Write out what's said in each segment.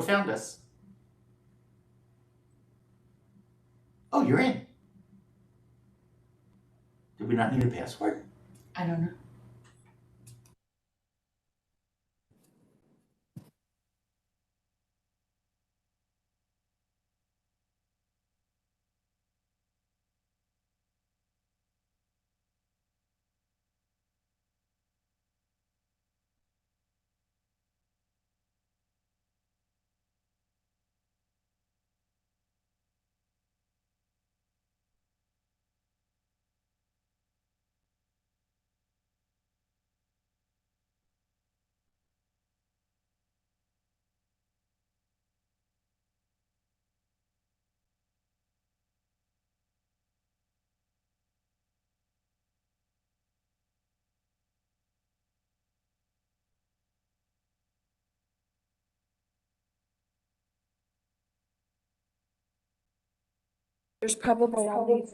What found us? Oh, you're in. Did we not need a password? I don't know. There's probably all these.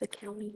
The county.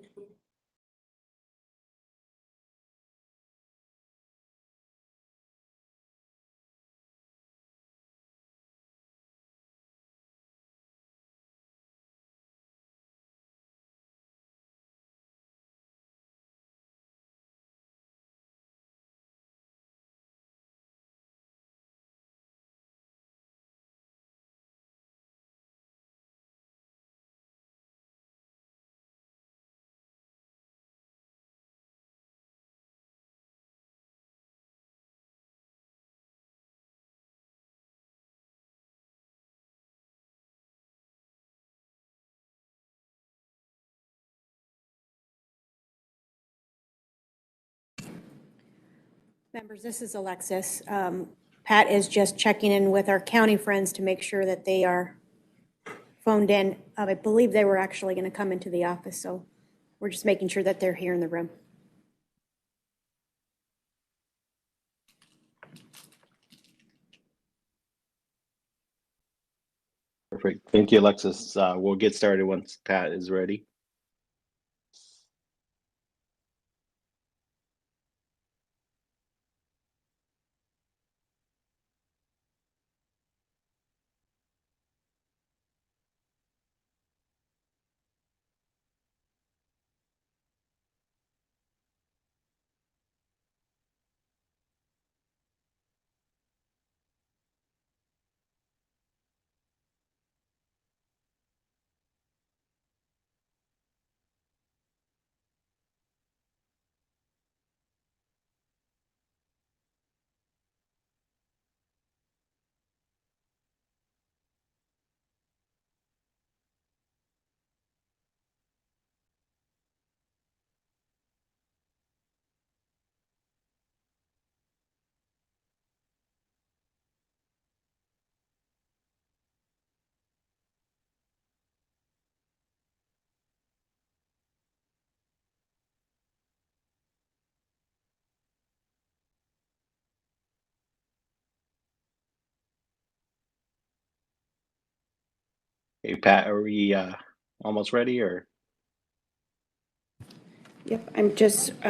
Members, this is Alexis. Pat is just checking in with our county friends to make sure that they are phoned in. I believe they were actually going to come into the office, so we're just making sure that they're here in the room. Perfect. Thank you, Alexis. We'll get started once Pat is ready. Hey, Pat, are we almost ready or? Yep,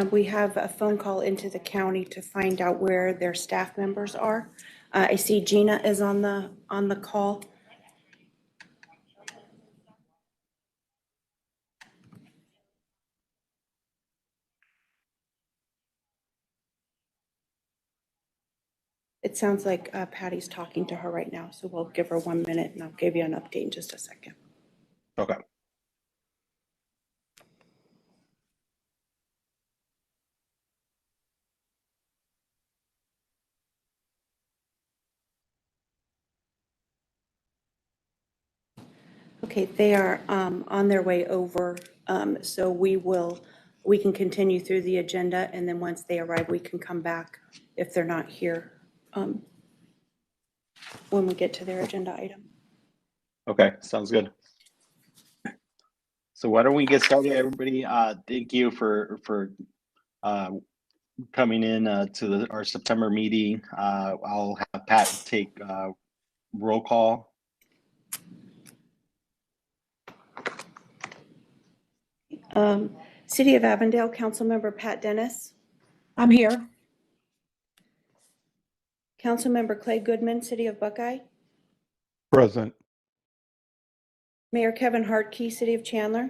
we have a phone call into the county to find out where their staff members are. I see Gina is on the call. It sounds like Patty's talking to her right now, so we'll give her 1 minute and I'll give you an update in just a second. Okay. Okay, they are on their way over, so we can continue through the agenda, and then once they arrive, we can come back if they're not here when we get to their agenda item. Okay, sounds good. So why don't we get started, everybody? Thank you for coming in to our September meeting. I'll have Pat take roll call. City of Avondale, Councilmember Pat Dennis. I'm here. Councilmember Clay Goodman, City of Buckeye. Present. Mayor Kevin Hartkey, City of Chandler.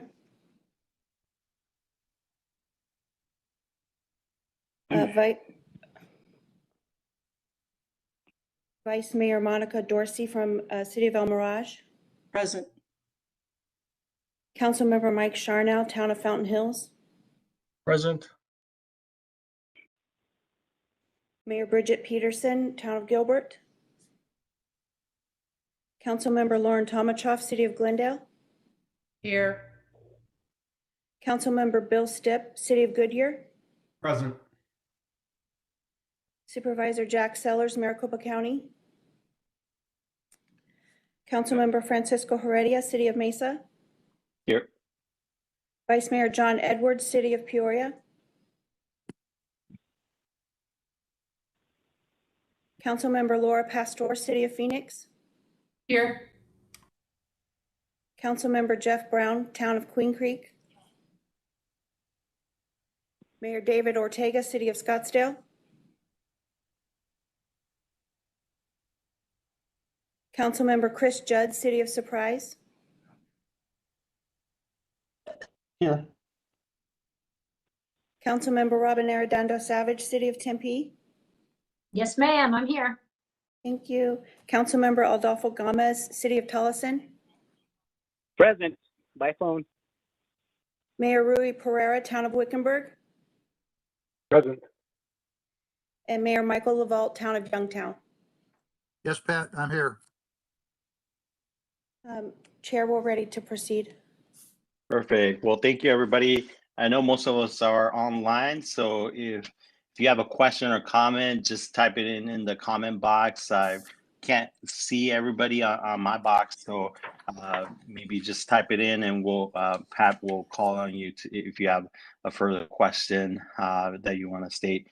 Vice Mayor Monica Dorsey from City of El Mirage. Present. Councilmember Mike Sharnow, Town of Fountain Hills. Present. Mayor Bridget Peterson, Town of Gilbert. Councilmember Lauren Tomachoff, City of Glendale. Here. Councilmember Bill Stipp, City of Goodyear. Present. Supervisor Jack Sellers, Maricopa County. Councilmember Francisco Heredia, City of Mesa. Here. Vice Mayor John Edwards, City of Peoria. Councilmember Laura Pastor, City of Phoenix. Here. Councilmember Jeff Brown, Town of Queen Creek. Mayor David Ortega, City of Scottsdale. Councilmember Chris Judd, City of Surprise. Here. Councilmember Robin Arredondo Savage, City of Tempe. Yes, ma'am, I'm here. Thank you. Councilmember Adolfo Gomez, City of Tullason. Present by phone. Mayor Rui Pereira, Town of Wickenburg. Present. And Mayor Michael Lavalde, Town of Youngtown. Yes, Pat, I'm here. Chair, we're ready to proceed. Perfect. Well, thank you, everybody. I know most of us are online, so if you have a question or comment, just type it in the comment box. I can't see everybody on my box, so maybe just type it in, and Pat will call on you if you have a further question that you want to state.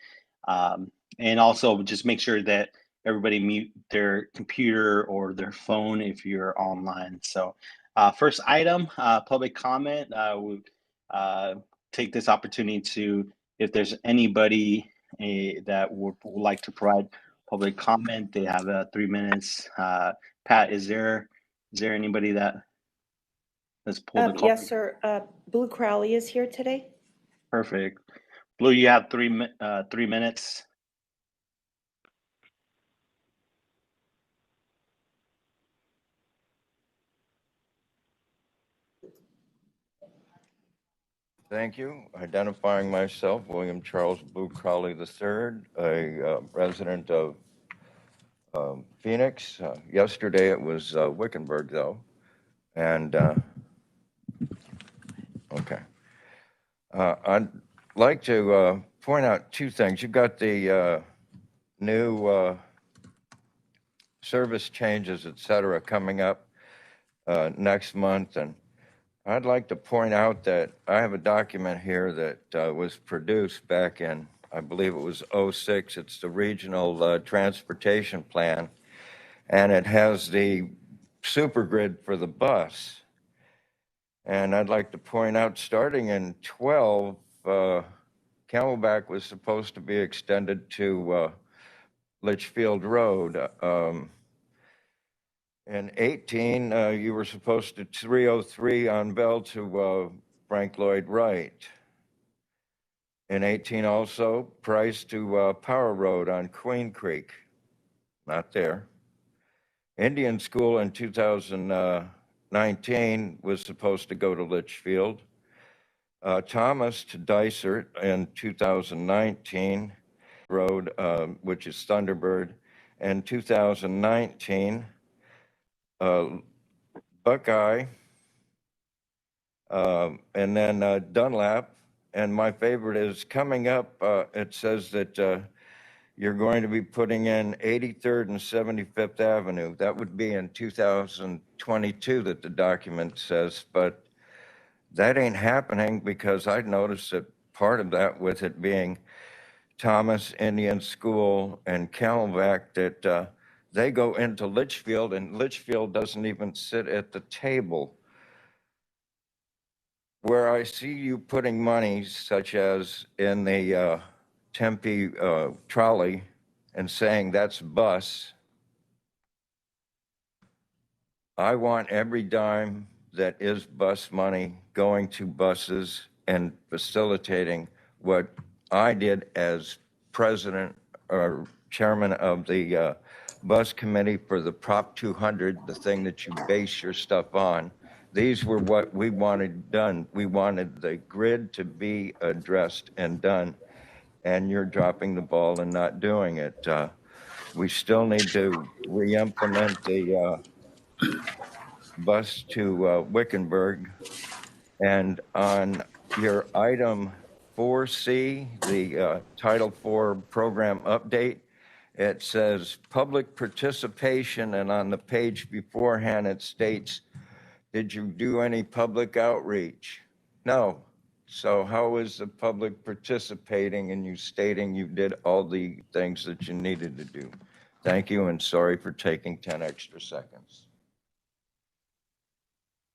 And also, just make sure that everybody mute their computer or their phone if you're online. So. First item, public comment. We'll take this opportunity to, if there's anybody that would like to provide public comment, they have 3 minutes. Pat, is there anybody that's pulled the call? Yes, sir. Blue Crowley is here today. Perfect. Blue, you have 3 minutes. Thank you. Identifying myself, William Charles Blue Crowley III, a resident of Phoenix. Yesterday it was Wickenburg, though. And, okay. I'd like to point out two things. You've got the new service changes, et cetera, coming up next month. And I'd like to point out that I have a document here that was produced back in, I believe it was '06. It's the Regional Transportation Plan, and it has the super grid for the bus. And I'd like to point out, starting in 12, Camelback was supposed to be extended to Litchfield Road. In 18, you were supposed to 303 on Bell to Frank Lloyd Wright. In 18 also, Price to Power Road on Queen Creek. Not there. Indian School in 2019 was supposed to go to Litchfield. Thomas to Dysart in 2019, Road, which is Thunderbird. And 2019, Buckeye, and then Dunlap. And my favorite is coming up, it says that you're going to be putting in 83rd and 75th Avenue. That would be in 2022 that the document says, but that ain't happening because I noticed that part of that with it being Thomas, Indian School, and Camelback, that they go into Litchfield, and Litchfield doesn't even sit at the table. Where I see you putting money, such as in the Tempe trolley, and saying that's bus, I want every dime that is bus money going to buses and facilitating what I did as president or chairman of the bus committee for the Prop 200, the thing that you base your stuff on. These were what we wanted done. We wanted the grid to be addressed and done, and you're dropping the ball and not doing it. We still need to re-implement the bus to Wickenburg. And on your item 4C, the Title IV program update, it says public participation, and on the page beforehand it states, did you do any public outreach? No. So how is the public participating and you stating you did all the things that you needed to do? Thank you, and sorry for taking 10 extra seconds.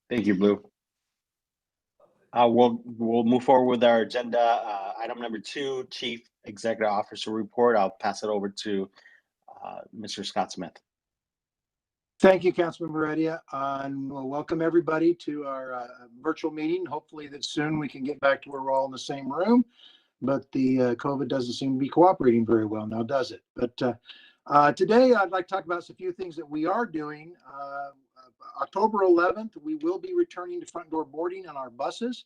Thank you, Blue. We'll move forward with our agenda. Item number 2, Chief Executive Officer report. I'll pass it over to Mr. Scott Smith. Thank you, Councilman Heredia, and we'll welcome everybody to our virtual meeting. Hopefully that soon we can get back to where we're all in the same room, but the COVID doesn't seem to be cooperating very well now, does it? But today I'd like to talk about a few things that we are doing. October 11th, we will be returning to front door boarding on our buses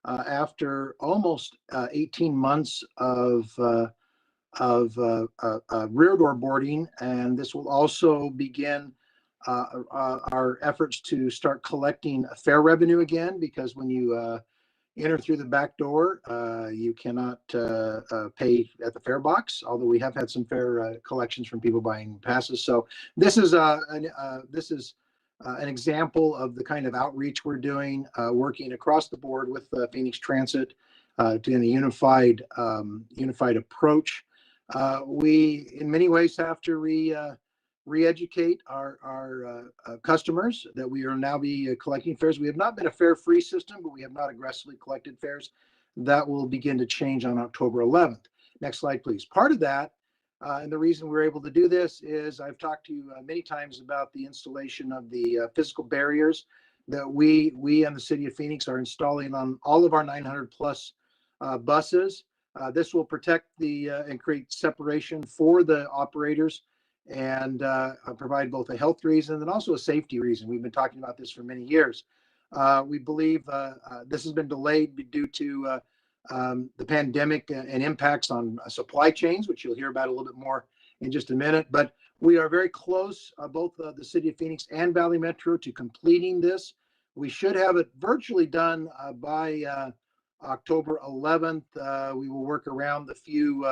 after almost 18 months of rear door boarding, and this will also begin our efforts to start collecting fare revenue again, because when you enter through the back door, you cannot pay at the fare box, although we have had some fare collections from people buying passes. So this is an example of the kind of outreach we're doing, working across the board with Phoenix Transit to a unified approach. We, in many ways, have to re-educate our customers that we are now be collecting fares. We have not been a fare-free system, but we have not aggressively collected fares. That will begin to change on October 11th. Next slide, please. Part of that, and the reason we're able to do this is I've talked to you many times about the installation of the physical barriers that we and the city of Phoenix are installing on all of our 900 plus buses. This will protect and create separation for the operators and provide both a health reason and also a safety reason. We've been talking about this for many years. We believe this has been delayed due to the pandemic and impacts on supply chains, which you'll hear about a little bit more in just a minute. But we are very close, both the City of Phoenix and Valley Metro, to completing this. We should have it virtually done by October 11th. We will work around the few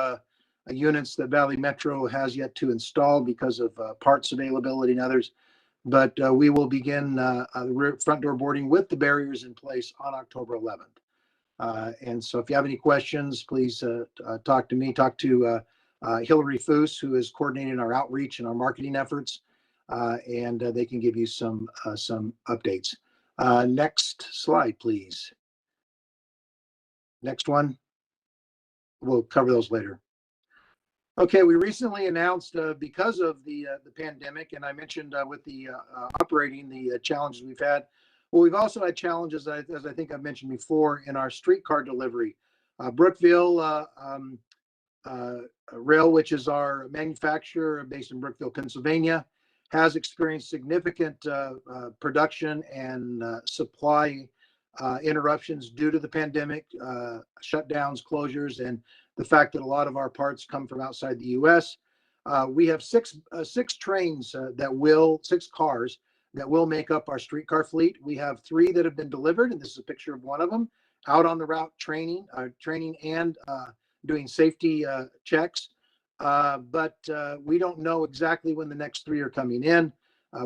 units that Valley Metro has yet to install because of parts availability and others. But we will begin front door boarding with the barriers in place on October 11th. And so if you have any questions, please talk to me, talk to Hillary Foose, who is coordinating our outreach and our marketing efforts. and they can give you some updates. Next slide, please. Next one. We'll cover those later. Okay, we recently announced because of the pandemic, and I mentioned with the operating the challenges we've had. Well, we've also had challenges, as I think I've mentioned before, in our streetcar delivery. Brookville Rail, which is our manufacturer based in Brookville, Pennsylvania, has experienced significant production and supply interruptions due to the pandemic, shutdowns, closures, and the fact that a lot of our parts come from outside the U.S. We have six trains six cars that will make up our streetcar fleet. We have 3 that have been delivered, and this is a picture of one of them out on the route training and doing safety checks. But we don't know exactly when the next 3 are coming in.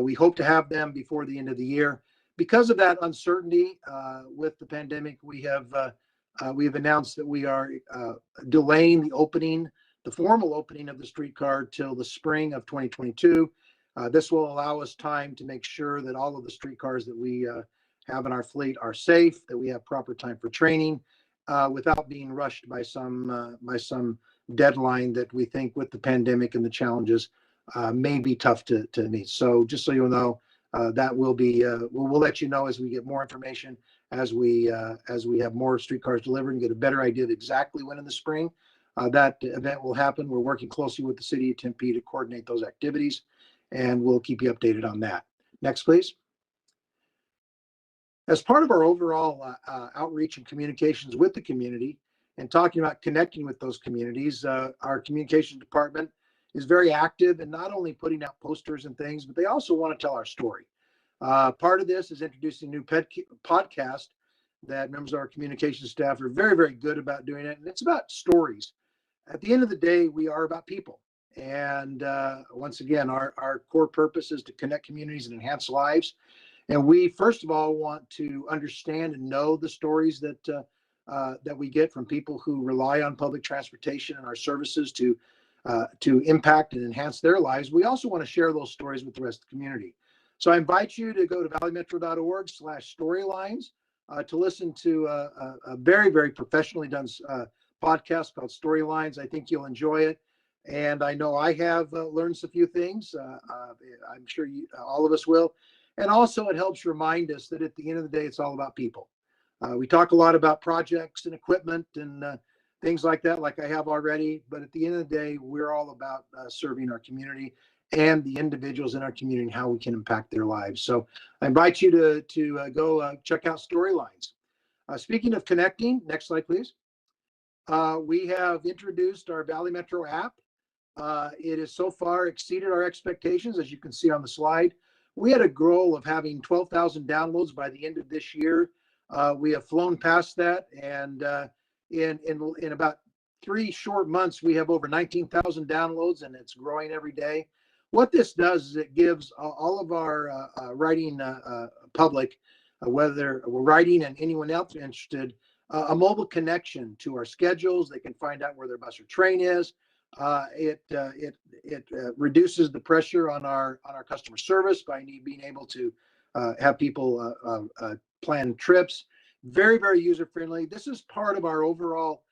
We hope to have them before the end of the year. Because of that uncertainty with the pandemic, we've announced that we are delaying the formal opening of the streetcar till the spring of 2022. This will allow us time to make sure that all of the streetcars that we have in our fleet are safe, that we have proper time for training, without being rushed by some deadline that we think with the pandemic and the challenges may be tough to meet. So just so you'll know, that will be we'll let you know as we get more information, as we have more streetcars delivered and get a better idea of exactly when in the spring that event will happen. We're working closely with the city of Tempe to coordinate those activities, and we'll keep you updated on that. Next, please. As part of our overall outreach and communications with the community and talking about connecting with those communities, our communications department is very active in not only putting out posters and things, but they also want to tell our story. Part of this is introducing a new podcast that members of our communications staff are very, very good about doing it. And it's about stories. At the end of the day, we are about people. And once again, our core purpose is to connect communities and enhance lives. And we, first of all, want to understand and know the stories that we get from people who rely on public transportation and our services to impact and enhance their lives. We also want to share those stories with the rest of the community. So I invite you to go to valleymetro.org/storylines to listen to a very, very professionally done podcast called Storylines. I think you'll enjoy it. And I know I have learned a few things. I'm sure all of us will. And also it helps remind us that at the end of the day, it's all about people. We talk a lot about projects and equipment and things like that, like I have already. But at the end of the day, we're all about serving our community and the individuals in our community and how we can impact their lives. So I invite you to go check out Storylines. Speaking of connecting, next slide, please. We have introduced our Valley Metro app. It has so far exceeded our expectations, as you can see on the slide. We had a goal of having 12,000 downloads by the end of this year. We have flown past that, and in about 3 short months, we have over 19,000 downloads, and it's growing every day. What this does is it gives all of our writing public, whether we're writing and anyone else interested, a mobile connection to our schedules. They can find out where their bus or train is. It reduces the pressure on our customer service by being able to have people plan trips. Very, very user friendly. This is part of our overall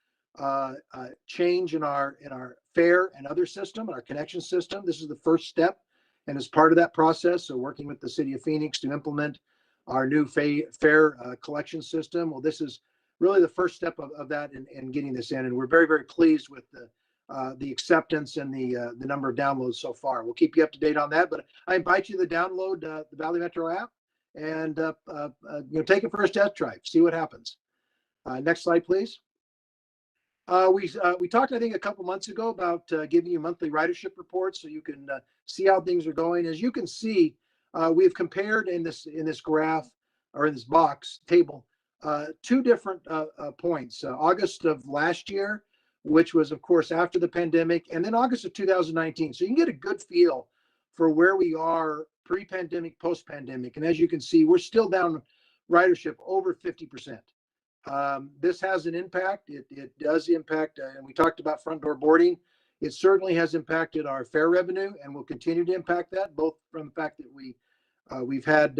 change in our fare and other system, our connection system. This is the first step, and as part of that process, so working with the city of Phoenix to implement our new fare collection system. Well, this is really the first step of that in getting this in, and we're very, very pleased with the acceptance and the number of downloads so far. We'll keep you up to date on that, but I invite you to download the Valley Metro app and take it for a test drive, see what happens. Next slide, please. We talked, I think, a couple months ago about giving you monthly ridership reports so you can see how things are going. As you can see, we have compared in this graph or in this box table 2 different points. August of last year, which was, of course, after the pandemic, and then August of 2019. So you can get a good feel for where we are pre-pandemic, post-pandemic. And as you can see, we're still down ridership over 50%. This has an impact. It does impact, and we talked about front door boarding. It certainly has impacted our fare revenue and will continue to impact that, both from the fact that we've had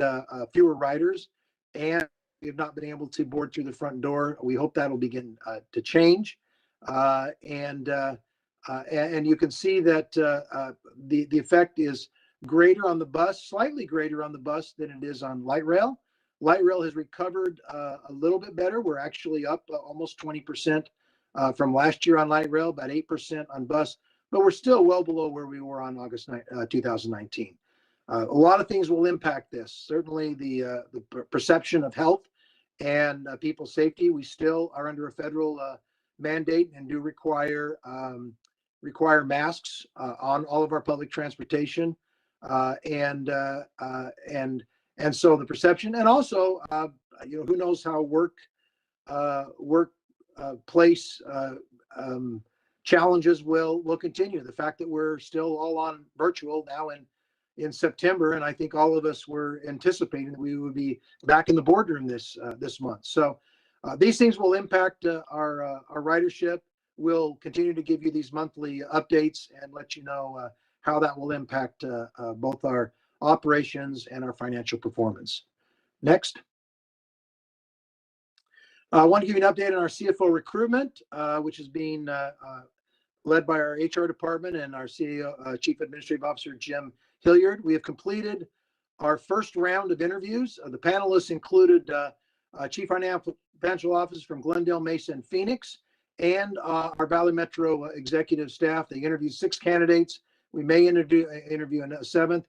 fewer riders and we have not been able to board through the front door. We hope that'll begin to change. And you can see that the effect is greater on the bus, slightly greater on the bus than it is on light rail. Light rail has recovered a little bit better. We're actually up almost 20% from last year on light rail, about 8% on bus, but we're still well below where we were on August 2019. A lot of things will impact this. Certainly the perception of health and people's safety. We still are under a federal mandate and do require masks on all of our public transportation, and so the perception, and also who knows how workplace challenges will continue. The fact that we're still all on virtual now in September, and I think all of us were anticipating that we would be back in the boardroom this month. So these things will impact our ridership. We'll continue to give you these monthly updates and let you know how that will impact both our operations and our financial performance. Next. I want to give you an update on our CFO recruitment, which is being led by our HR department and our CEO, Chief Administrative Officer, Jim Hilliard. We have completed our first round of interviews. The panelists included Chief Financial Officer from Glendale, Mesa, and Phoenix, and our Valley Metro executive staff. They interviewed 6 candidates. We may interview a 7th.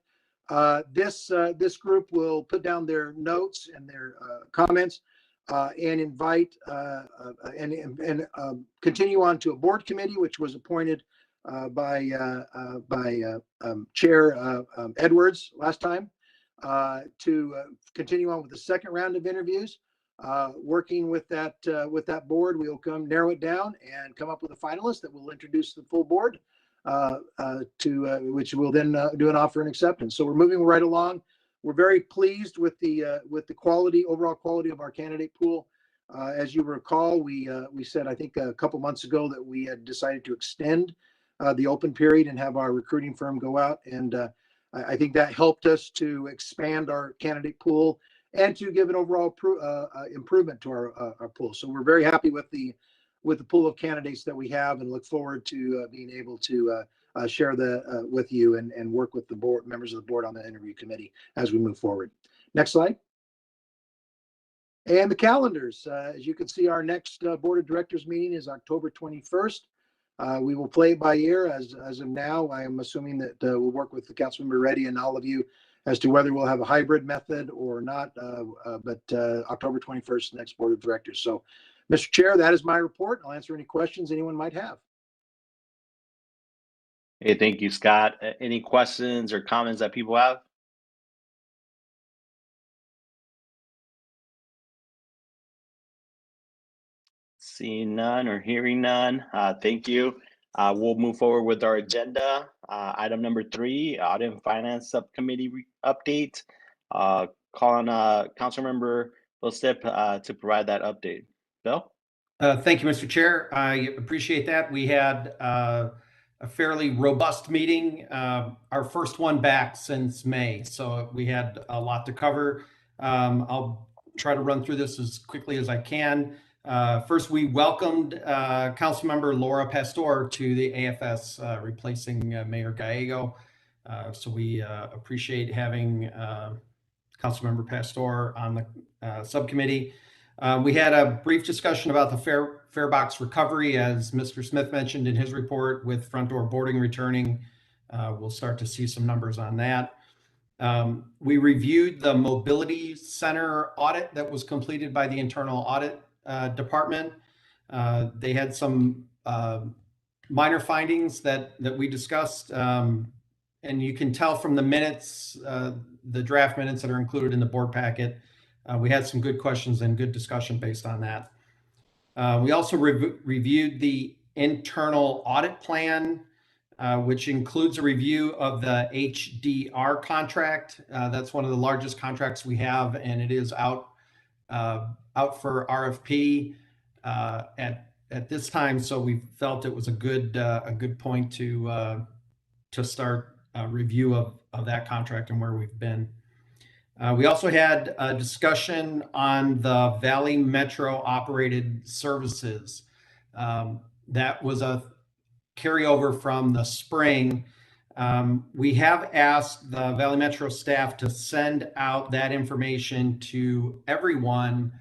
This group will put down their notes and their comments and invite and continue on to a board committee, which was appointed by Chair Edwards last time, to continue on with the second round of interviews. Working with that board, we will narrow it down and come up with a finalist that will introduce the full board, which will then do an offer and acceptance. So we're moving right along. We're very pleased with the overall quality of our candidate pool. As you recall, we said, I think a couple months ago, that we had decided to extend the open period and have our recruiting firm go out, and I think that helped us to expand our candidate pool and to give an overall improvement to our pool. So we're very happy with the pool of candidates that we have, and look forward to being able to share with you and work with the board members of the board on the interview committee as we move forward. Next slide. And the calendars. As you can see, our next board of directors meeting is October 21st. We will play it by ear as of now. I am assuming that we'll work with the Councilmember Reddy and all of you as to whether we'll have a hybrid method or not. But October 21st, next board of directors. So, Mr. Chair, that is my report. I'll answer any questions anyone might have. Hey, thank you, Scott. Any questions or comments that people have? Seeing none or hearing none, thank you. We'll move forward with our agenda. Item number 3, Audit and Finance Subcommittee update. Calling Councilmember Bill Stipp to provide that update. Bill? Thank you, Mr. Chair. I appreciate that. We had a fairly robust meeting, our first one back since May. So we had a lot to cover. I'll try to run through this as quickly as I can. First, we welcomed Councilmember Laura Pastor to the AFS, replacing Mayor Gallego. So we appreciate having Councilmember Pastor on the subcommittee. We had a brief discussion about the fare box recovery, as Mr. Smith mentioned in his report, with front door boarding returning. We'll start to see some numbers on that. We reviewed the mobility center audit that was completed by the internal audit department. They had some minor findings that we discussed, and you can tell from the minutes, the draft minutes that are included in the board packet. We had some good questions and good discussion based on that. We also reviewed the internal audit plan, which includes a review of the HDR contract. That's one of the largest contracts we have, and it is out for RFP at this time, so we felt it was a good point to start a review of that contract and where we've been. We also had a discussion on the Valley Metro operated services. That was a carryover from the spring. We have asked the Valley Metro staff to send out that information to everyone,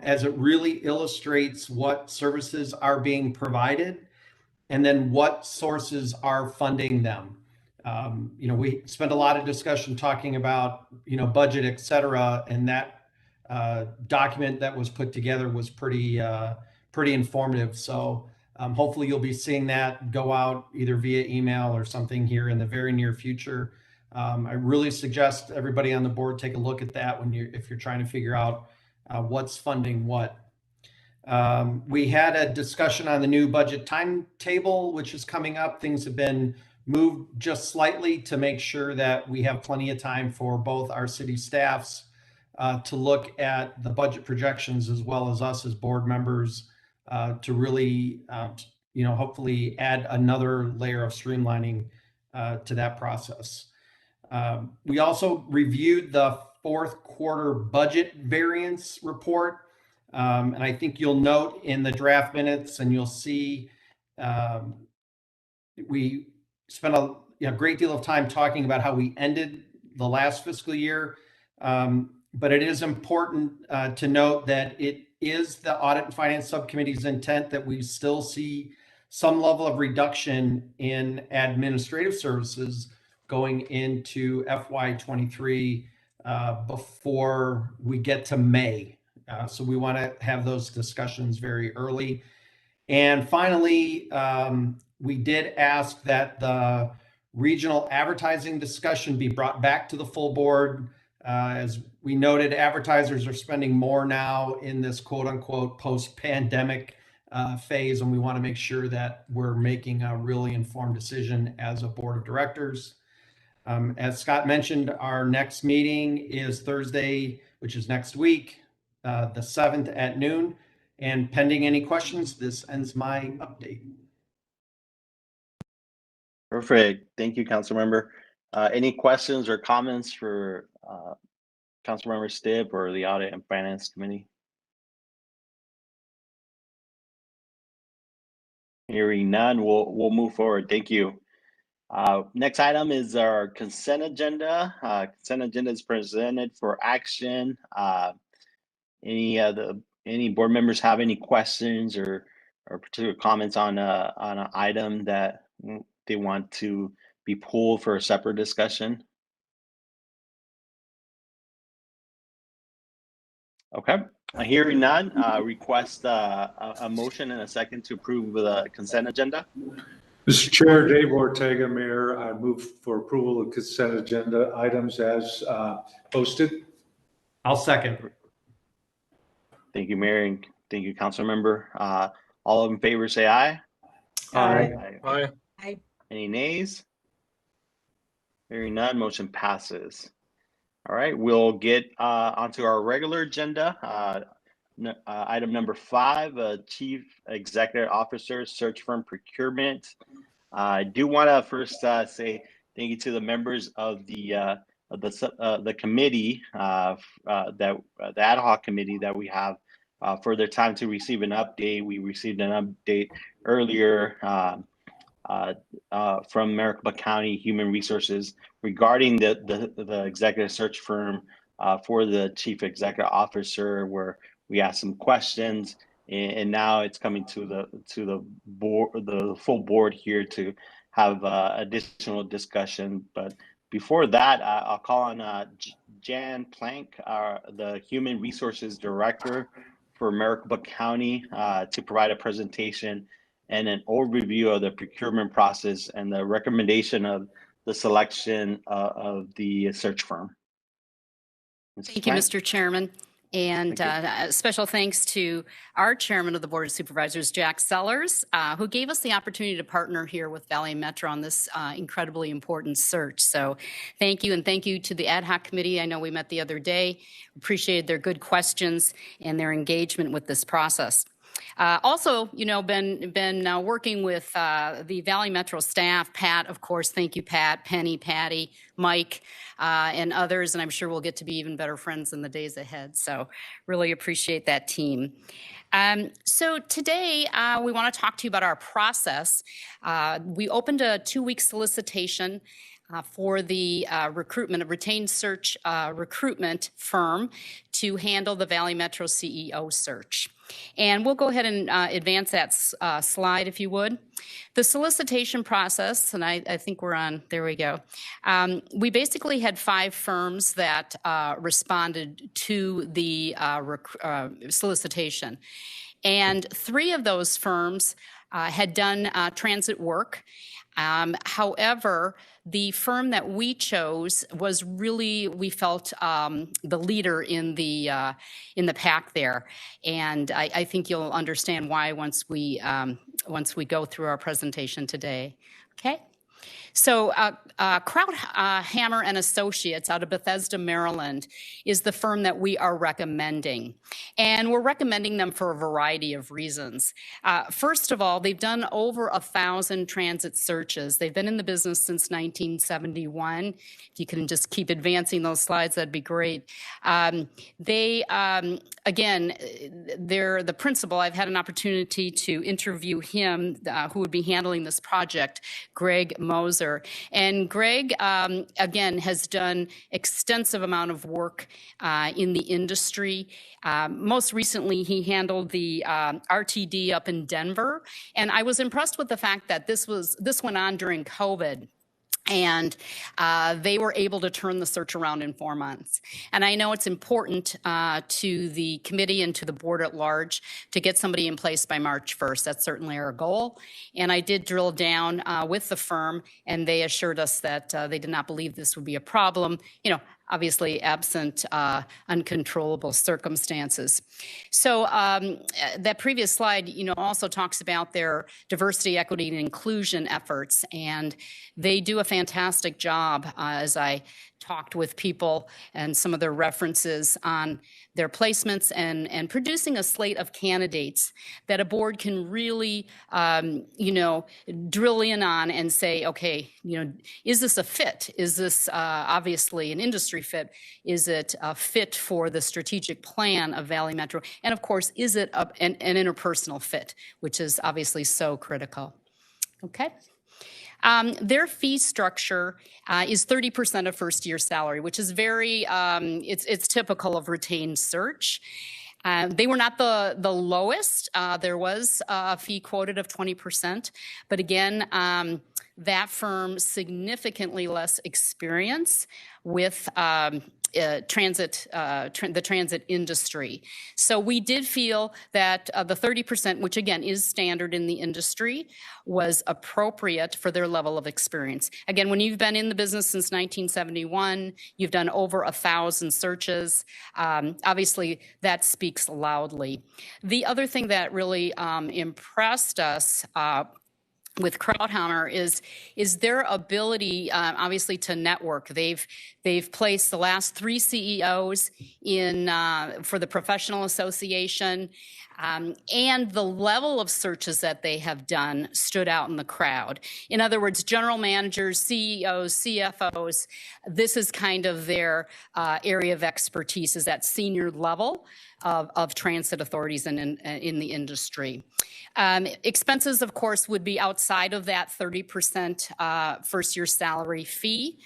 as it really illustrates what services are being provided and then what sources are funding them. We spent a lot of discussion talking about, budget, et cetera, and that document that was put together was pretty informative. So hopefully you'll be seeing that go out either via email or something here in the very near future. I really suggest everybody on the board take a look at that if you're trying to figure out what's funding what. We had a discussion on the new budget timetable, which is coming up. Things have been moved just slightly to make sure that we have plenty of time for both our city staffs to look at the budget projections, as well as us as board members to really, hopefully add another layer of streamlining to that process. We also reviewed the fourth quarter budget variance report. And I think you'll note in the draft minutes, and you'll see we spent a great deal of time talking about how we ended the last fiscal year. But it is important to note that it is the Audit and Finance Subcommittee's intent that we still see some level of reduction in administrative services going into FY23 before we get to May. So we want to have those discussions very early. And finally, we did ask that the regional advertising discussion be brought back to the full board. As we noted, advertisers are spending more now in this quote unquote post-pandemic phase, and we want to make sure that we're making a really informed decision as a board of directors. As Scott mentioned, our next meeting is Thursday, which is next week, the 7th at noon. And pending any questions, this ends my update. Perfect. Thank you, Councilmember. Any questions or comments for Councilmember Stipp or the Audit and Finance Committee? Hearing none, we'll move forward. Thank you. Next item is our consent agenda. Consent agenda is presented for action. Any board members have any questions or particular comments on an item that they want to be pulled for a separate discussion? Okay, hearing none, request a motion and a second to approve the consent agenda. Mr. Chair, Dave Ortega, Mayor, I move for approval of consent agenda items as posted. I'll second. Thank you, Mayor, and thank you, Councilmember. All in favor say aye. Aye. Aye. Any nays? Hearing none, motion passes. All right, we'll get onto our regular agenda. Item number 5, Chief Executive Officer Search Firm Procurement. I do want to first say thank you to the members of the committee, the ad hoc committee that we have for their time to receive an update. We received an update earlier from Maricopa County Human Resources regarding the executive search firm for the Chief Executive Officer, where we asked some questions, and now it's coming to the board, the full board here to have additional discussion. But before that, I'll call on Jan Plank, the Human Resources Director for Maricopa County, to provide a presentation and an overview of the procurement process and the recommendation of the selection of the search firm. Thank you, Mr. Chairman. And special thanks to our chairman of the Board of Supervisors, Jack Sellers, who gave us the opportunity to partner here with Valley Metro on this incredibly important search. So thank you, and thank you to the ad hoc committee. I know we met the other day. Appreciated their good questions and their engagement with this process. Also, you know, been working with the Valley Metro staff, Pat, of course, thank you, Pat, Penny, Patty, Mike, and others, and I'm sure we'll get to be even better friends in the days ahead. So really appreciate that team. So today we want to talk to you about our process. We opened a 2-week solicitation for the recruitment, a retained search recruitment firm to handle the Valley Metro CEO search. And we'll go ahead and advance that slide if you would. The solicitation process, and I think we're on, there we go. We basically had 5 firms that responded to the solicitation. And 3 of those firms had done transit work. However, the firm that we chose was really, we felt, the leader in the pack there, and I think you'll understand why once we go through our presentation today. Okay. So Krauthammer and Associates out of Bethesda, Maryland is the firm that we are recommending. And we're recommending them for a variety of reasons. First of all, they've done over 1,000 transit searches. They've been in the business since 1971. If you can just keep advancing those slides, that'd be great. Again, they're the principal. I've had an opportunity to interview him, who would be handling this project, Greg Moser. And Greg, again, has done extensive amount of work in the industry. Most recently, he handled the RTD up in Denver. And I was impressed with the fact that this went on during COVID. And they were able to turn the search around in 4 months. And I know it's important to the committee and to the board at large to get somebody in place by March 1st. That's certainly our goal. And I did drill down with the firm, and they assured us that they did not believe this would be a problem, you know, obviously absent uncontrollable circumstances. So that previous slide, you know, also talks about their diversity, equity, and inclusion efforts, and they do a fantastic job as I talked with people and some of their references on their placements and producing a slate of candidates that a board can really, you know, drill in on and say, okay, you know, is this a fit? Is this obviously an industry fit? Is it a fit for the strategic plan of Valley Metro? And of course, is it an interpersonal fit, which is obviously so critical. Okay. Their fee structure is 30% of first year salary, which is very, it's typical of retained search. They were not the lowest. There was a fee quoted of 20%, but again, that firm significantly less experience with the transit industry. So we did feel that the 30%, which again is standard in the industry, was appropriate for their level of experience. Again, when you've been in the business since 1971, you've done over 1,000 searches. Obviously, that speaks loudly. The other thing that really impressed us with Krauthammer is their ability, obviously, to network. They've placed the last 3 CEOs in for the professional association, and the level of searches that they have done stood out in the crowd. In other words, general managers, CEOs, CFOs, this is kind of their area of expertise, is that senior level of transit authorities in the industry. Expenses, of course, would be outside of that 30% first year salary fee.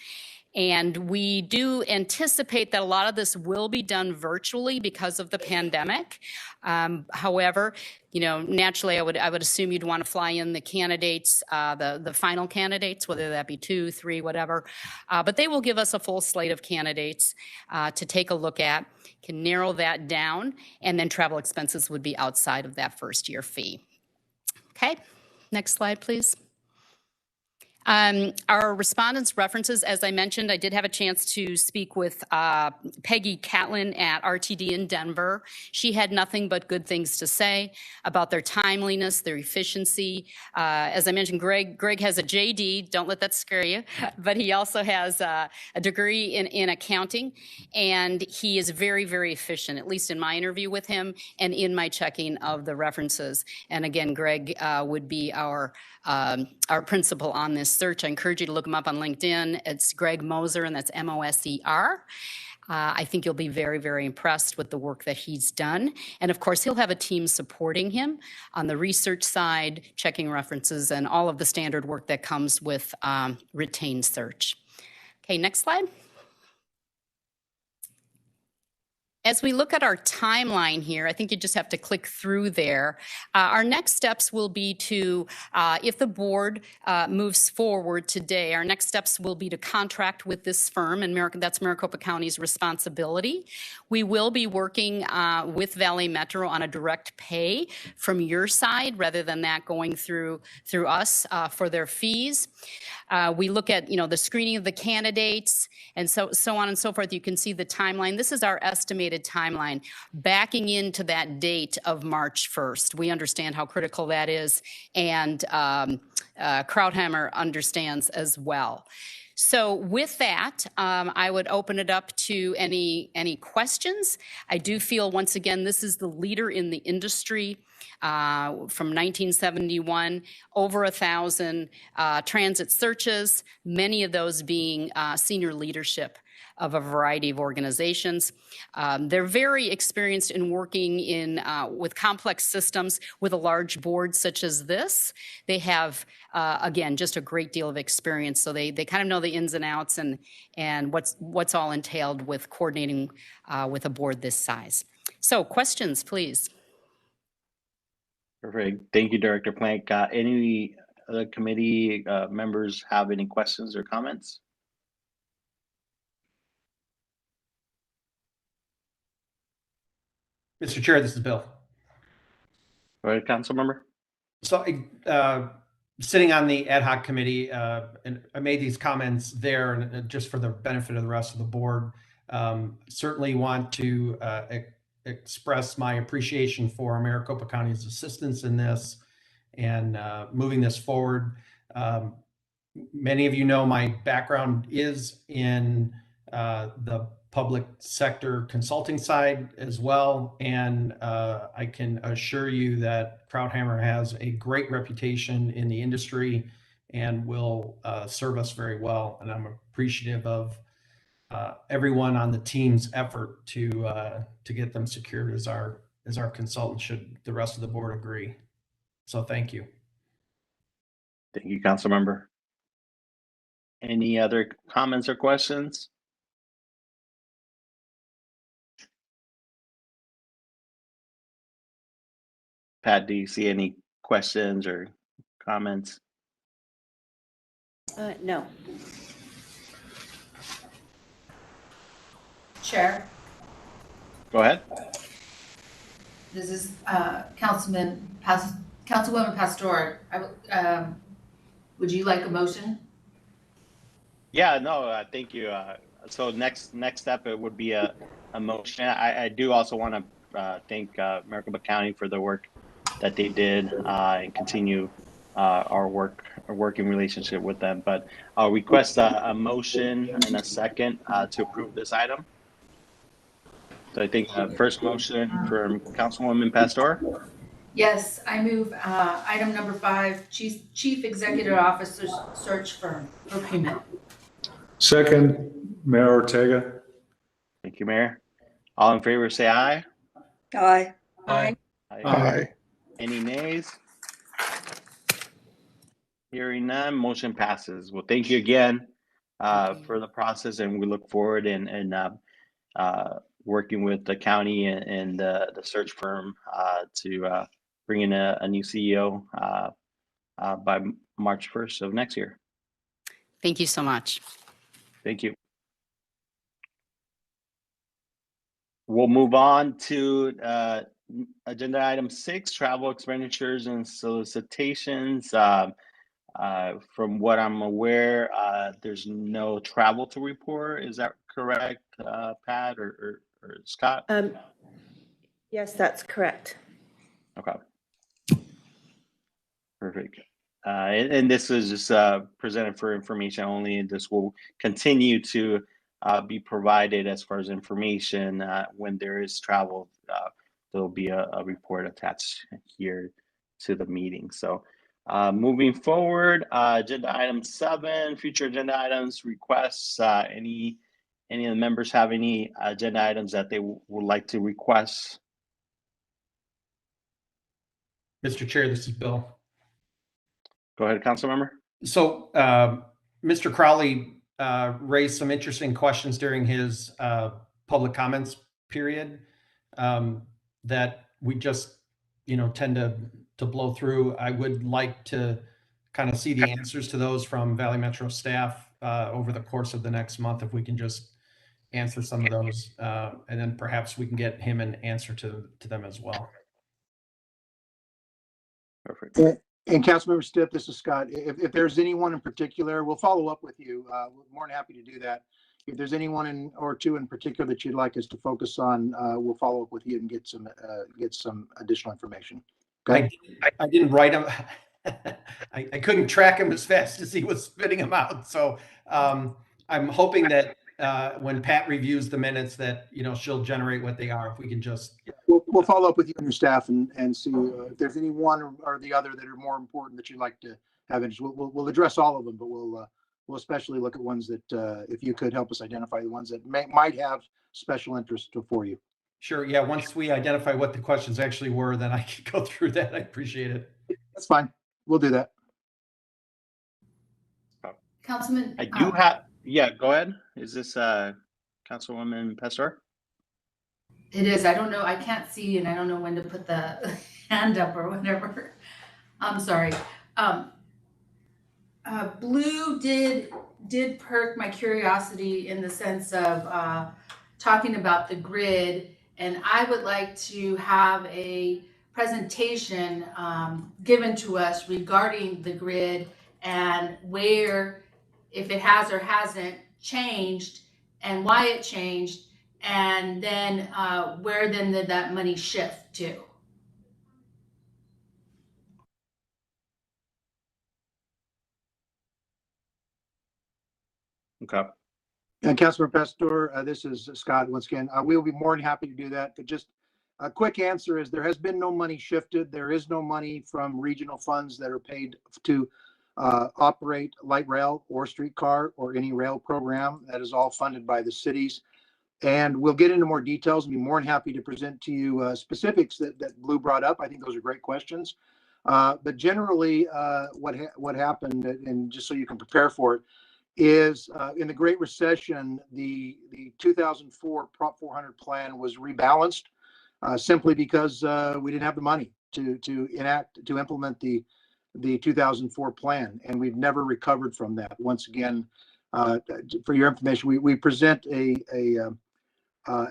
And we do anticipate that a lot of this will be done virtually because of the pandemic. However, you know, naturally, I would assume you'd want to fly in the candidates, the final candidates, whether that be 2, 3, whatever. But they will give us a full slate of candidates to take a look at, can narrow that down, and then travel expenses would be outside of that first year fee. Okay, next slide, please. Our respondents' references, as I mentioned, I did have a chance to speak with Peggy Catlin at RTD in Denver. She had nothing but good things to say about their timeliness, their efficiency. As I mentioned, Greg has a JD, don't let that scare you, but he also has a degree in accounting, and he is very, very efficient, at least in my interview with him and in my checking of the references. And again, Greg would be our principal on this search. I encourage you to look him up on LinkedIn. It's Greg Moser, and that's Moser. I think you'll be very, very impressed with the work that he's done. And of course, he'll have a team supporting him on the research side, checking references, and all of the standard work that comes with retained search. Okay, next slide. As we look at our timeline here, I think you just have to click through there. Our next steps will be to, if the board moves forward today, our next steps will be to contract with this firm, and that's Maricopa County's responsibility. We will be working with Valley Metro on a direct pay from your side, rather than that going through us for their fees. We look at, the screening of the candidates and so on and so forth. You can see the timeline. This is our estimated timeline backing into that date of March 1st. We understand how critical that is, and Krauthammer understands as well. So with that, I would open it up to any questions. I do feel, once again, this is the leader in the industry. From 1971, over 1,000 transit searches, many of those being senior leadership of a variety of organizations. They're very experienced in working with complex systems with a large board such as this. They have, again, just a great deal of experience. So they kind of know the ins and outs and what's all entailed with coordinating with a board this size. So questions, please. Perfect. Thank you, Director Plank. Any other committee members have any questions or comments? Mr. Chair, this is Bill. Go ahead, Council Member. So sitting on the ad hoc committee, and I made these comments there, and just for the benefit of the rest of the board, certainly want to express my appreciation for Maricopa County's assistance in this and moving this forward. Many of you know my background is in the public sector consulting side as well, and I can assure you that Krauthammer has a great reputation in the industry and will serve us very well. And I'm appreciative of everyone on the team's effort to get them secured as our consultant, should the rest of the board agree. So thank you. Thank you, Council Member. Any other comments or questions? Pat, do you see any questions or comments? No. Chair, Go ahead. this is Councilwoman Pastor. Would you like a motion? Yeah, no, thank you. So next step, it would be a motion. I do also want to thank Maricopa County for the work that they did and continue our working relationship with them. But I'll request a motion in a second to approve this item. So I think first motion from Councilwoman Pastor. Yes, I move item number 5, Chief Executive Officer Search Firm Recruitment. Second, Mayor Ortega. Thank you, Mayor. All in favor, say aye. Aye. Aye. Aye. Any nays? Hearing none, motion passes. Well, thank you again for the process, and we look forward and working with the county and the search firm to bring in a new CEO by March 1st of next year. Thank you so much. Thank you. We'll move on to agenda item 6, travel expenditures and solicitations. From what I'm aware, there's no travel to report. Is that correct, Pat or Scott? Yes, that's correct. Okay. Perfect. And this is just presented for information only. This will continue to be provided as far as information when there is travel. There'll be a report attached here to the meeting. So moving forward, agenda item 7, future agenda items, requests. Any of the members have any agenda items that they would like to request? Mr. Chair, this is Bill. Go ahead, council member. So Mr. Crowley raised some interesting questions during his public comments period that we just, tend to blow through. I would like to kind of see the answers to those from Valley Metro staff over the course of the next month, if we can just answer some of those, and then perhaps we can get him an answer to them as well. Perfect. And Councilmember Stipp, this is Scott. If there's anyone in particular, we'll follow up with you. We're more than happy to do that. If there's anyone or two in particular that you'd like us to focus on, we'll follow up with you and get some additional information. Okay. I didn't write them. I couldn't track him as fast as he was spitting them out. So I'm hoping that when Pat reviews the minutes that, she'll generate what they are. If we can just. We'll follow up with you and your staff and see if there's any one or the other that are more important that you'd like to have interest. We'll address all of them, but we'll especially look at ones that if you could help us identify the ones that might have special interest for you. Sure. Yeah. Once we identify what the questions actually were, then I can go through that. I appreciate it. That's fine. We'll do that. Councilman. I do have. Yeah. Go ahead. Is this Councilwoman Pastor? It is. I don't know. I can't see, and I don't know when to put the hand up or whatever. I'm sorry. Blue did perk my curiosity in the sense of talking about the grid, and I would like to have a presentation given to us regarding the grid and where, if it has or hasn't changed, and why it changed. And then where then did that money shift to? Okay. And Councilor Pastor, this is Scott once again. We will be more than happy to do that. But just a quick answer is there has been no money shifted. There is no money from regional funds that are paid to operate light rail or streetcar or any rail program. That is all funded by the cities. And we'll get into more details and be more than happy to present to you specifics that Blue brought up. I think those are great questions. But generally, what happened, and just so you can prepare for it, is in the Great Recession, the 2004 Prop 400 plan was rebalanced simply because we didn't have the money to implement the 2004 plan, and we've never recovered from that. Once again, for your information, we present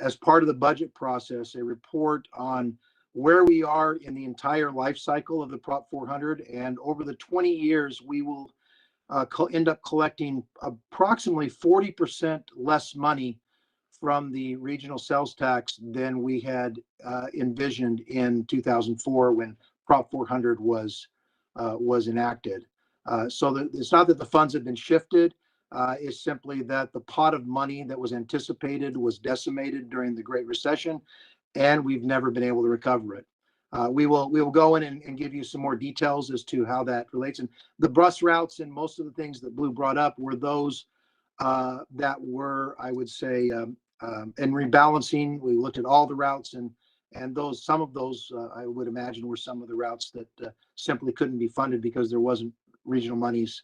as part of the budget process, a report on where we are in the entire life cycle of the Prop 400. And over the 20 years, we will end up collecting approximately 40% less money from the regional sales tax than we had envisioned in 2004 when Prop 400 was enacted. So it's not that the funds have been shifted. Is simply that the pot of money that was anticipated was decimated during the Great Recession, and we've never been able to recover it. We will go in and give you some more details as to how that relates. And the bus routes and most of the things that Blue brought up were those that were, I would say, in rebalancing. We looked at all the routes, and some of those I would imagine were some of the routes that simply couldn't be funded because there wasn't regional monies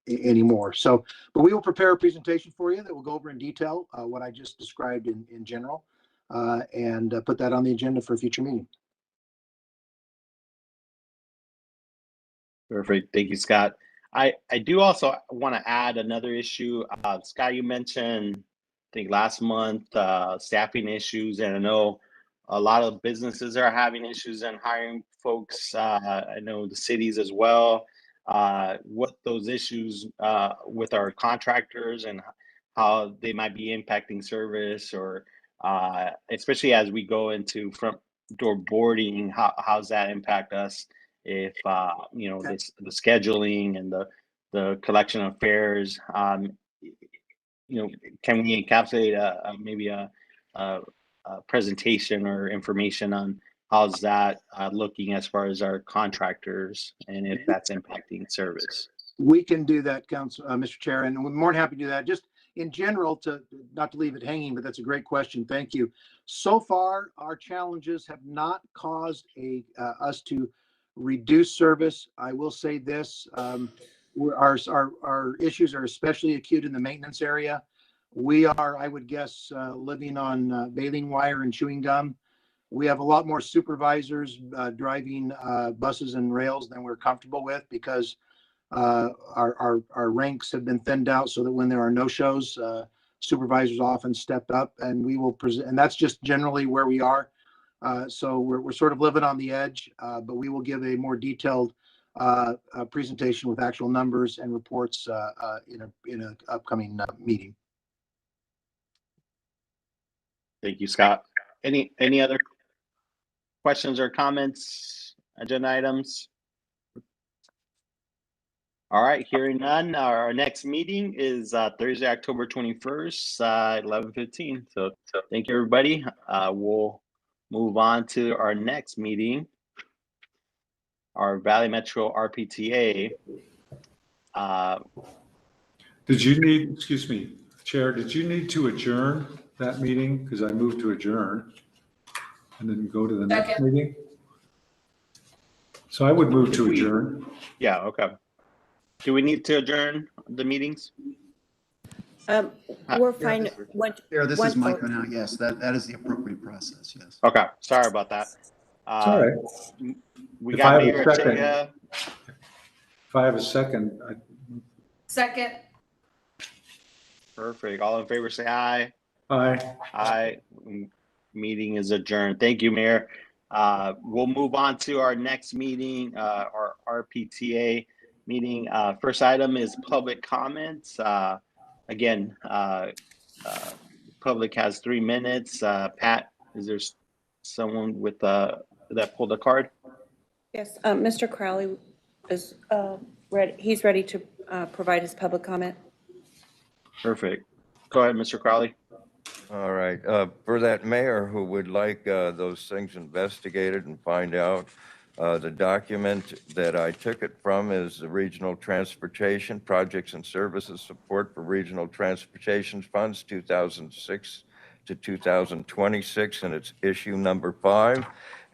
anymore. So, but we will prepare a presentation for you that will go over in detail what I just described in general, and put that on the agenda for a future meeting. Perfect. Thank you, Scott. I do also want to add another issue. Scott, you mentioned, I think last month, staffing issues, and I know a lot of businesses are having issues in hiring folks. I know the cities as well. what those issues with our contractors and how they might be impacting service, or especially as we go into front door boarding, how's that impact us if the scheduling and the collection of fares. Can we encapsulate maybe a presentation or information on how's that looking as far as our contractors and if that's impacting service? We can do that, Mr. Chair, and we're more than happy to do that. Just in general, not to leave it hanging, but that's a great question. Thank you. So far, our challenges have not caused us to reduce service. I will say this: our issues are especially acute in the maintenance area. We are, I would guess, living on baling wire and chewing gum. We have a lot more supervisors driving buses and rails than we're comfortable with, because our ranks have been thinned out, so that when there are no-shows, supervisors often step up, and we will present. And that's just generally where we are. So we're sort of living on the edge, but we will give a more detailed presentation with actual numbers and reports in an upcoming meeting. Thank you, Scott. Any other questions or comments, agenda items? All right, hearing none, our next meeting is Thursday, October 21st, 11:15. So thank you, everybody. We'll move on to our next meeting, our Valley Metro RPTA. Did you need, excuse me, Chair, did you need to adjourn that meeting? Because I moved to adjourn and then go to the next meeting. So I would move to adjourn. Yeah, okay. Do we need to adjourn the meetings? We're fine. This is Mike now. Yes, that is the appropriate process. Yes. Okay, sorry about that. All right. We got Mayor Ortega. If I have a second. Second. Perfect. All in favor, say aye. Aye. Aye. Meeting is adjourned. Thank you, Mayor. We'll move on to our next meeting, our RPTA meeting. First item is public comments. Again, public has 3 minutes. Pat, is there someone with that pulled a card? Yes, Mr. Crowley is ready. He's ready to provide his public comment. Perfect. Go ahead, Mr. Crowley. All right. For that mayor who would like those things investigated and find out, the document that I took it from is the Regional Transportation Projects and Services Support for Regional Transportation Funds 2006 to 2026, and it's issue number 5.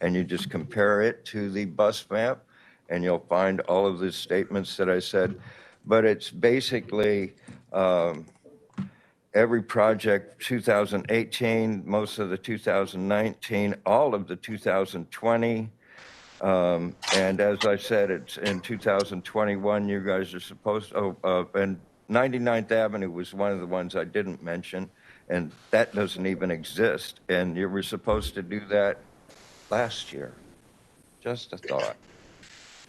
And you just compare it to the bus map, and you'll find all of the statements that I said. But it's basically every project, 2018, most of the 2019, all of the 2020. And as I said, it's in 2021, you guys are supposed to, and 99th Avenue was one of the ones I didn't mention, and that doesn't even exist. And you were supposed to do that last year. Just a thought.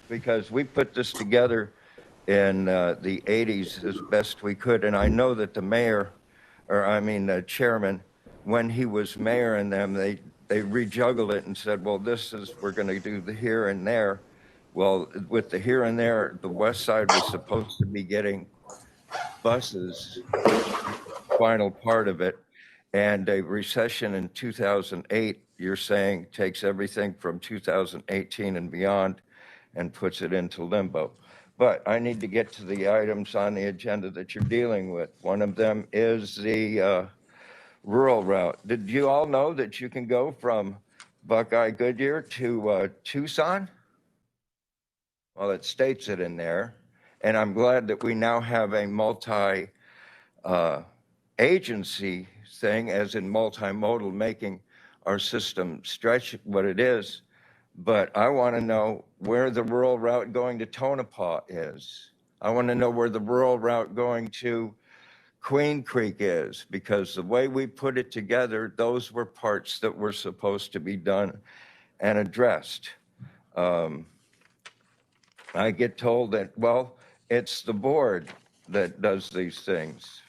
Because we put this together in the 80s as best we could. And I know that the mayor, the chairman, when he was mayor and them, they rejuggled it and said, well, we're going to do the here and there. Well, with the here and there, the west side was supposed to be getting buses, final part of it. And a recession in 2008, you're saying, takes everything from 2018 and beyond and puts it into limbo. But I need to get to the items on the agenda that you're dealing with. One of them is the rural route. Did you all know that you can go from Buckeye Goodyear to Tucson? Well, it states it in there. And I'm glad that we now have a multi-agency thing, as in multimodal, making our system stretch what it is. But I want to know where the rural route going to Tonopah is. I want to know where the rural route going to Queen Creek is, because the way we put it together, those were parts that were supposed to be done and addressed. I get told that, well, it's the board that does these things.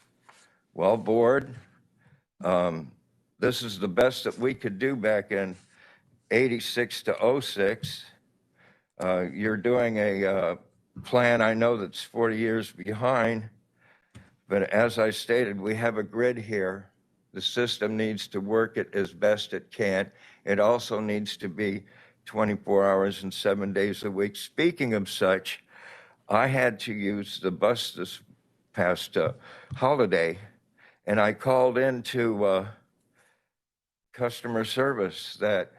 Well, board, this is the best that we could do back in 86 to 06. You're doing a plan, I know that's 40 years behind, but as I stated, we have a grid here. The system needs to work it as best it can. It also needs to be 24 hours and 7 days a week. Speaking of such, I had to use the bus this past holiday, and I called into customer service that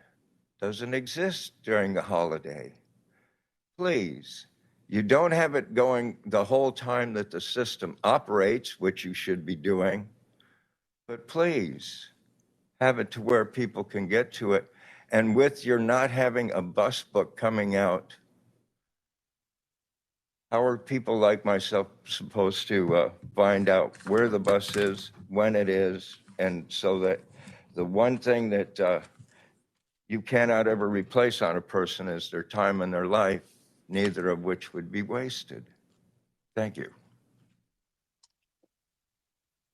doesn't exist during the holiday. Please, you don't have it going the whole time that the system operates, which you should be doing, but please have it to where people can get to it. And with your not having a bus book coming out, how are people like myself supposed to find out where the bus is, when it is, and so that the one thing that you cannot ever replace on a person is their time and their life, neither of which would be wasted. Thank you.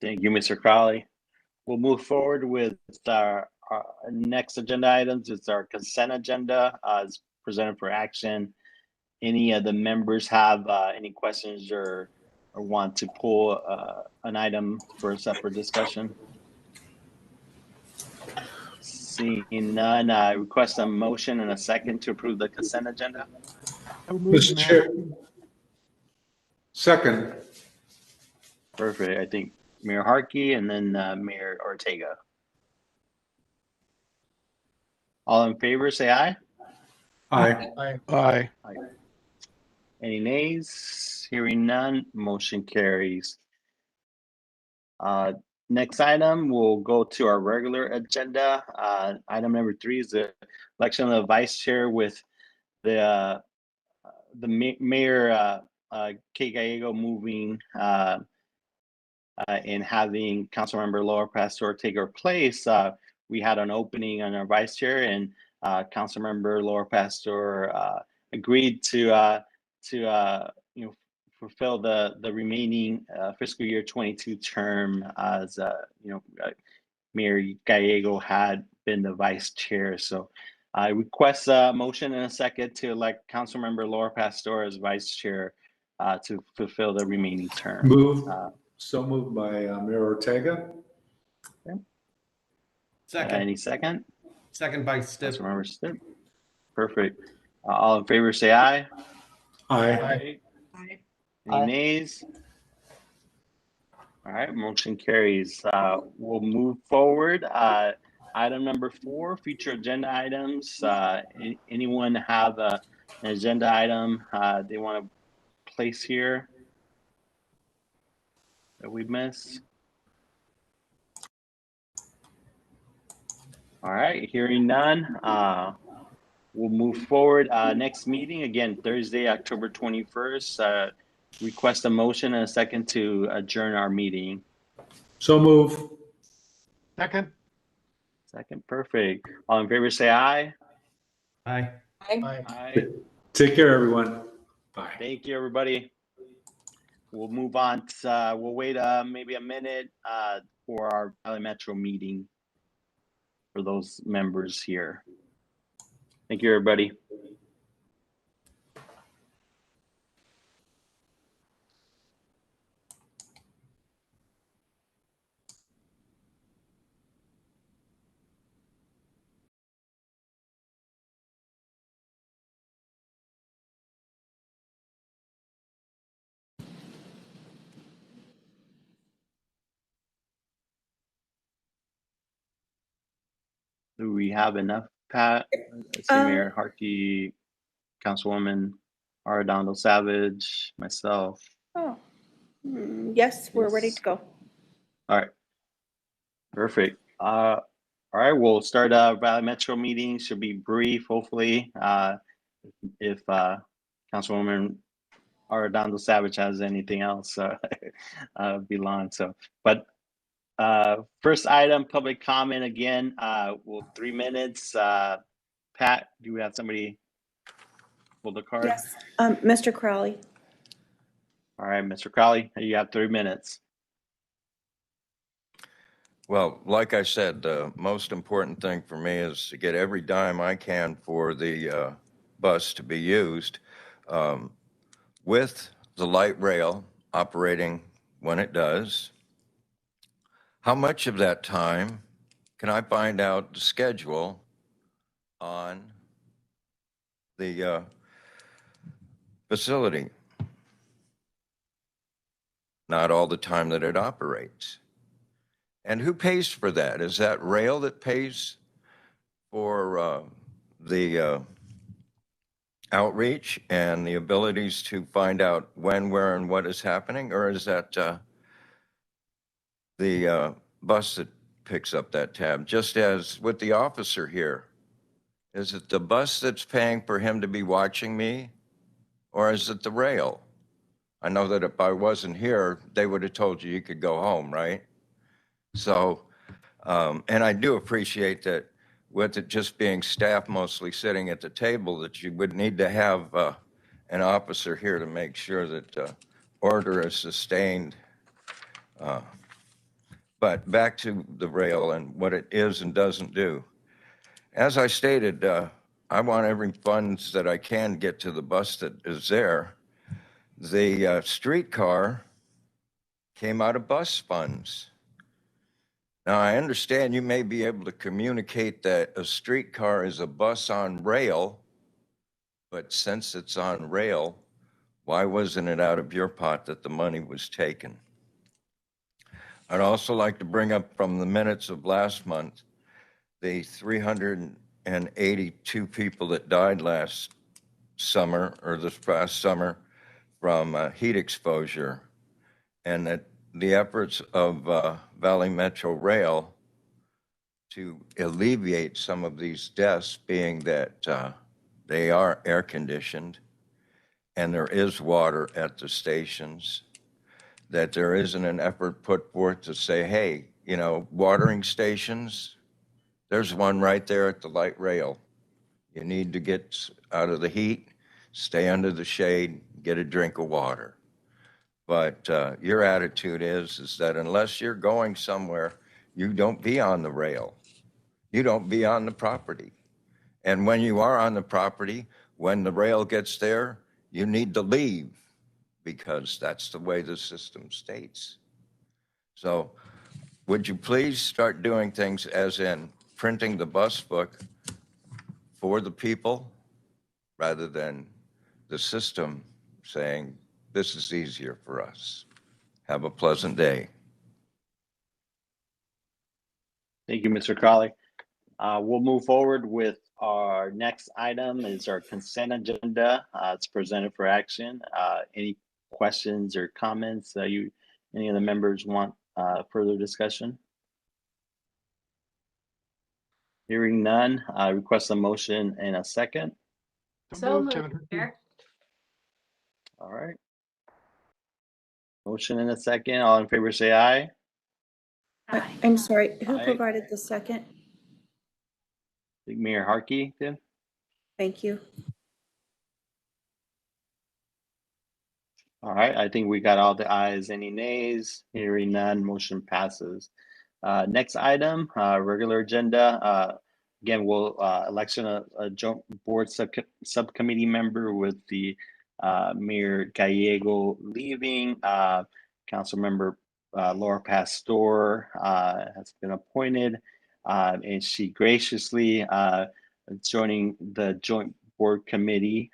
Thank you, Mr. Crowley. We'll move forward with our next agenda items. It's our consent agenda as presented for action. Any of the members have any questions or want to pull an item for a separate discussion? Seeing none, I request a motion and a second to approve the consent agenda. Mr. Chair. Second. Perfect. I think Mayor Harkey and then Mayor Ortega. All in favor, say aye. Aye. Aye. Aye. Any nays? Hearing none, motion carries. Next item, we'll go to our regular agenda. Item number 3 is the election of the vice chair with the Mayor Kate Gallego moving and having Councilmember Laura Pastor take her place. We had an opening on our vice chair, and Councilmember Laura Pastor agreed to fulfill the remaining fiscal year 22 term as Mayor Gallego had been the vice chair. So I request a motion and a second to elect Councilmember Laura Pastor as vice chair to fulfill the remaining term. So moved by Mayor Ortega. Okay. Second. Any second? Second by Stipp. Councilmember Stipp. Perfect. All in favor, say aye. Aye. Any nays? All right, motion carries. We'll move forward. Item number 4, future agenda items. Anyone have an agenda item they want to place here that we missed? All right, hearing none, we'll move forward. Next meeting, again, Thursday, October 21st. Request a motion and a second to adjourn our meeting. So move. Second. Second, perfect. All in favor, say aye. Aye. Aye. Take care, everyone. Bye. Thank you, everybody. We'll move on. We'll wait maybe a minute for our Valley Metro meeting for those members here. Thank you, everybody. Do we have enough, Pat? Let's see, Mayor Harkey, Councilwoman Arredondo Savage, myself. Oh, yes, we're ready to go. All right. Perfect. All right, we'll start Valley Metro meeting. Should be brief, hopefully. If Councilwoman Arredondo Savage has anything else be long. So, but first item, public comment again. Well, 3 minutes. Pat, do we have somebody? pulled the card? Yes. Mr. Crowley. All right, Mr. Crowley, you have 3 minutes. Well, like I said, the most important thing for me is to get every dime I can for the bus to be used. With the light rail operating when it does, how much of that time can I find out the schedule on the facility? Not all the time that it operates. And who pays for that? Is that rail that pays for the outreach and the abilities to find out when, where, and what is happening? Or is that the bus that picks up that tab? Just as with the officer here, is it the bus that's paying for him to be watching me? Or is it the rail? I know that if I wasn't here, they would have told you could go home, right? So, and I do appreciate that with it just being staff mostly sitting at the table, that you would need to have an officer here to make sure that order is sustained. But back to the rail and what it is and doesn't do. As I stated, I want every funds that I can get to the bus that is there. The streetcar came out of bus funds. Now, I understand you may be able to communicate that a streetcar is a bus on rail, but since it's on rail, why wasn't it out of your pot that the money was taken? I'd also like to bring up from the minutes of last month, the 382 people that died last summer or this past summer from heat exposure, and that the efforts of Valley Metro Rail to alleviate some of these deaths, being that they are air conditioned and there is water at the stations, that there isn't an effort put forth to say, hey, you know, watering stations, there's one right there at the light rail. You need to get out of the heat, stay under the shade, get a drink of water. But your attitude is that unless you're going somewhere, you don't be on the rail. You don't be on the property. And when you are on the property, when the rail gets there, you need to leave because that's the way the system states. So would you please start doing things as in printing the bus book for the people rather than the system saying, this is easier for us. Have a pleasant day. Thank you, Mr. Crowley. We'll move forward with our next item is our consent agenda. It's presented for action. Any questions or comments any of the members want further discussion? Hearing none, I request a motion and a second. So moved, moved, Kevin. Chair. All right. Motion and a second. All in favor say aye. Aye. I'm sorry, who Aye. provided the second? I think Mayor Harkey did. Thank you. All right, I think we got all the ayes. Any nays? Hearing none, motion passes. Next item, regular agenda. Again, we'll election a joint board subcommittee member with the Mayor Gallego leaving. Council member Laura Pastor has been appointed, and she graciously joining the joint board committee.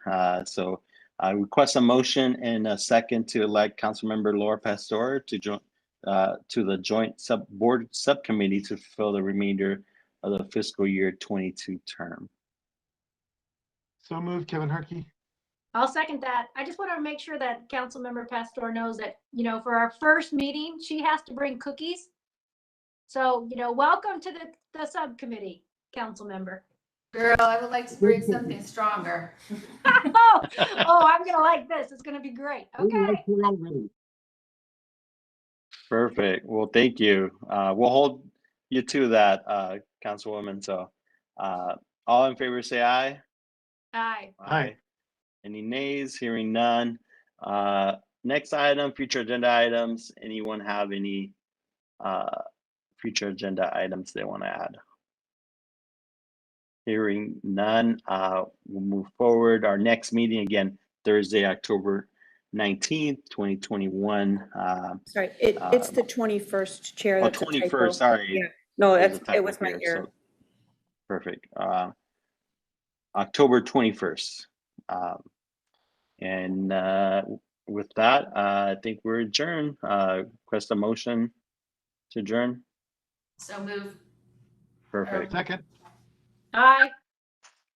So I request a motion and a second to elect Councilmember Laura Pastor to join to the joint board subcommittee to fulfill the remainder of the fiscal year 22 term. So moved, Kevin Harkey. I'll second that. I just want to make sure that Councilmember Pastor knows that, you know, for our first meeting, she has to bring cookies. So, you know, welcome to the subcommittee, council member. Girl, I would like to bring something stronger. Oh, I'm going to like this. It's going to be great. Okay. Perfect. Well, thank you. We'll hold you to that, Councilwoman. So all in favor say aye. Aye. Aye. Any nays? Hearing none. Next item, future agenda items. Anyone have any future agenda items they want to add? Hearing none, we'll move forward. Our next meeting, again, Thursday, October 19th, 2021. Sorry, it's the 21st, Chair. Oh, That's a 21st, typo. sorry. Yeah. No, There's a it typo was my here, error. so- Perfect. October 21st. And with that, I think we're adjourned. Request a motion to adjourn. So move. Perfect. Second. Aye.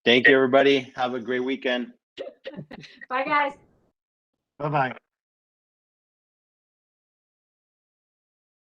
Thank you, everybody. Have a great weekend. Bye, guys. Bye-bye.